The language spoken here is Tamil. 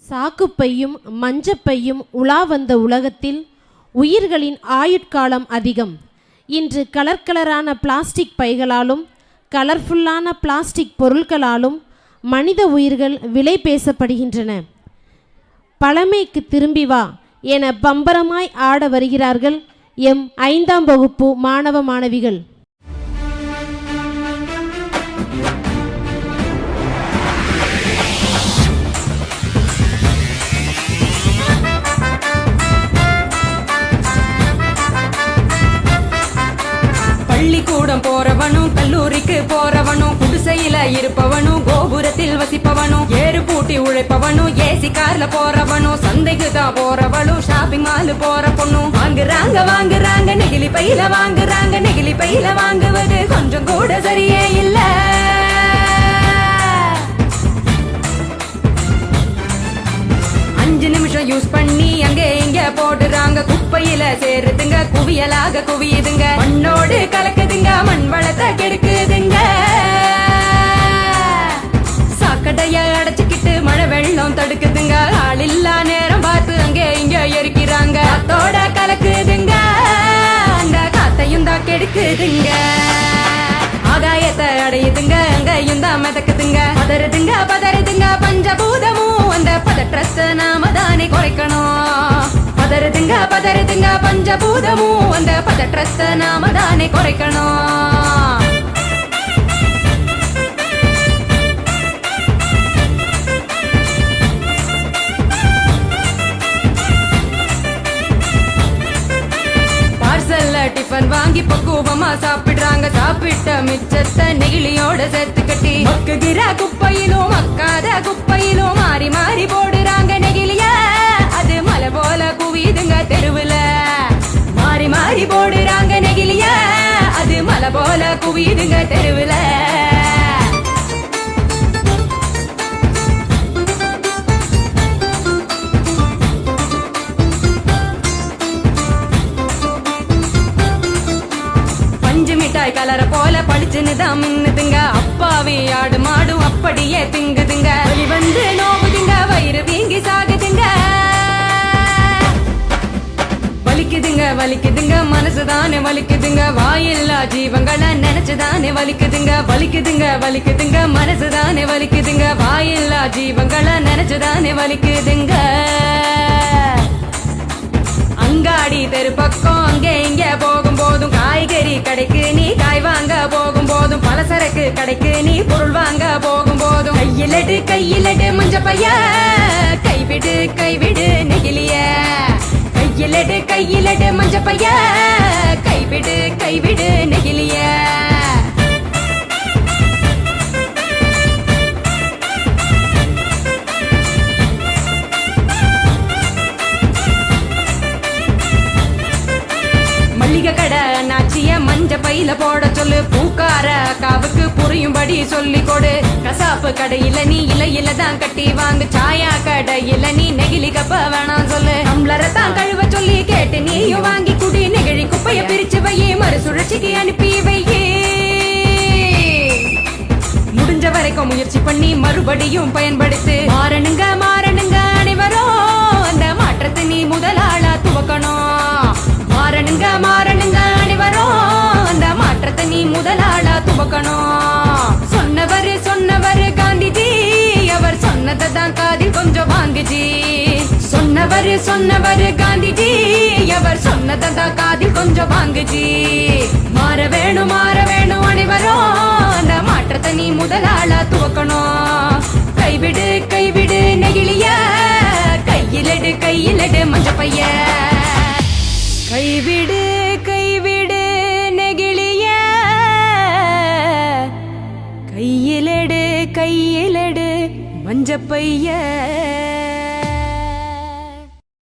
சாக்குப்பையும் மஞ்சப்பையும் உலா வந்த உலகத்தில் உயிர்களின் ஆயுட்காலம் அதிகம். இன்று கலரான பிளாஸ்டிக் பைகளாலும் கலர்ஃபுல்லான பிளாஸ்டிக் பொருட்களாலும் மனித உயிர்கள் விலை பேசப்படுகின்றன. பழமைக்கு திரும்பி வா என பம்பரமாய் ஆட வருகிறார்கள் எம் 5ஆம் வகுப்பு மாணவ மாணவிகள். பள்ளிக்கூடம் போறவனும் கல்லூரிக்கு போறவனும் குடிசையில இருப்பவனும் கோபுரத்தில் வசிப்பவனும் ஏறு பூட்டி உழைப்பவனும் ஏசி கார்ல போறவனும் சந்தைக்கு தான் போறவளும் ஷாப்பிங் மால் போற பொண்ணும் வாங்குறாங்க நெகிழி பையில வாங்குறாங்க நெகிழி பையில வாங்குவது கொஞ்சம் கூட சரியே இல்ல. அஞ்சு நிமிஷம் யூஸ் பண்ணி அங்க இங்க போடுறாங்க, குப்பையில சேருதுங்க, குவியலாக குவியுதுங்க, மண்ணோடு கலக்குதுங்க, மண் வளத்தை கெடுக்குதுங்க. சாக்கடைய அடைச்சுக்கிட்டு மழை வெள்ளம் தடுக்குதுங்க, ஆள் இல்லா நேரம் பார்த்து அங்க இங்க எரிக்கிறாங்க, காத்தோட கலக்குதுங்க, அந்த காத்தையும் தான் கெடுக்குதுங்க. ஆகாயத்தை அடையுதுங்க, அங்கையும் தான் மிதக்குதுங்க, பதறுதுங்க பஞ்சபூதமும் அந்த பதற்றத்தை நாம தானே குறைக்கணும். பதறுதுங்க பஞ்சபூதமும் அந்த பதற்றத்தை நாம தானே குறைக்கணும். டிஃபன் வாங்கி பக்குவமா சாப்பிடுறாங்க, சாப்பிட்ட மிச்சத்தை நெகிழியோட சேர்த்து கட்டி மக்குகிற குப்பையிலும் மக்காத குப்பையிலும் மாறி மாறி போடுறாங்க நெகிழிய, அது மலை போல குவியுதுங்க தெருவுல. மாறி மாறி போடுறாங்க நெகிழிய, அது மலை போல குவியுதுங்க தெருவுல. கலர போல பளிச்சுன்னு தான் மின்னுதுங்க, அப்பாவி ஆடு மாடும் அப்படியே திங்குதுங்க, வலி வந்து நோவுதுங்க, வயிறு வீங்கி சாகுதுங்க. வலிக்குதுங்க மனசுதானே வலிக்குதுங்க, வாயில்லா ஜீவங்களை நினைச்சுதானே வலிக்குதுங்க மனசுதானே வலிக்குதுங்க, வாயில்லா ஜீவங்களை நினைச்சுதானே வலிக்குதுங்க. அங்காடி தெரு பக்கம் அங்கே இங்க போகும் போதும், காய்கறி கடைக்கு நீ காய் வாங்க போகும் போதும், பலசரக்கு கடைக்கு நீ பொருள் வாங்க போகும் போதும், கையிலட்டு மஞ்ச பைய கைவிடு நெகிழிய, கையிலட்டு மஞ்ச பைய கைவிடு நெகிழிய. கடை நாச்சிய மஞ்ச பையில போட சொல்லு, பூக்கார காவுக்கு புரியும்படி சொல்லி கொடு, கசாப்பு கடையில நீ இலையில தான் கட்டி வாங்கு, சாயா கடையில நீ நெகிழி கப்ப வேணாம் சொல்லு, டம்ளரை தான் கழுவ சொல்லி கேட்டு நீயும் வாங்கி குடி, நெகிழி குப்பைய பிரிச்சு வையே மறுசுழற்சிக்கு அனுப்பி வையே. முடிஞ்ச வரைக்கும் முயற்சி பண்ணி மறுபடியும் பயன்படுத்து, மாறணுங்க அனைவரும் அந்த மாற்றத்தை நீ முதலாளா துவக்கணும். மாறணுங்க அனைவரும் அந்த மாற்றத்தை நீ முதலாளா துவக்கணும். சொன்னவர் காந்திஜி, அவர் சொன்னதை தான் காதில் கொஞ்சம் வாங்குஜி. சொன்னவர் காந்திஜி, அவர் சொன்னதை தான் காதில் கொஞ்சம் வாங்குஜி. மாற வேணும் அனைவரும் அந்த மாற்றத்தை நீ முதலாளா துவக்கணும். கைவிடு நெகிழிய, கையிலடு மஞ்ச பைய, கைவிடு நெகிழிய, கையிலடு மஞ்ச பைய.